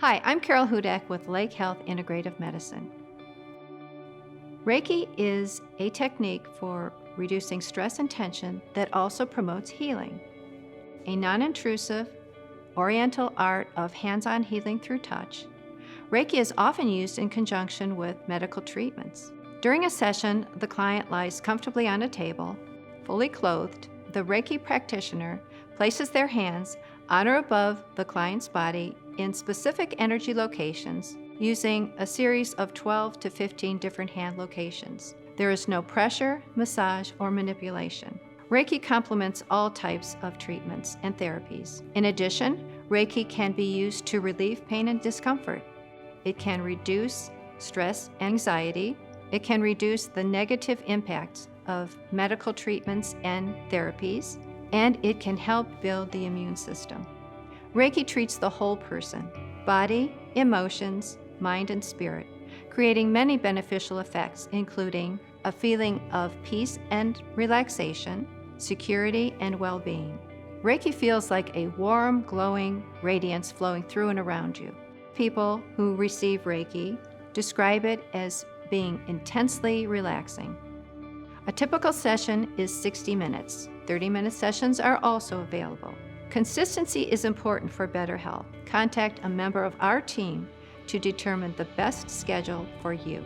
Hi, I'm Carol Hudak with Lake Health Integrative Medicine. Reiki is a technique for reducing stress and tension that also promotes healing. A non-intrusive, oriental art of hands-on healing through touch, Reiki is often used in conjunction with medical treatments. During a session, the client lies comfortably on a table, fully clothed. The Reiki practitioner places their hands on or above the client's body in specific energy locations using a series of 12 to 15 different hand locations. There is no pressure, massage, or manipulation. Reiki complements all types of treatments and therapies. In addition, Reiki can be used to relieve pain and discomfort. It can reduce stress, anxiety. It can reduce the negative impacts of medical treatments and therapies, and it can help build the immune system. Reiki treats the whole person, body, emotions, mind, and spirit, creating many beneficial effects, including a feeling of peace and relaxation, security, and well-being. Reiki feels like a warm, glowing radiance flowing through and around you. People who receive Reiki describe it as being intensely relaxing. A typical session is 60 minutes. 30-minute sessions are also available. Consistency is important for better health. Contact a member of our team to determine the best schedule for you.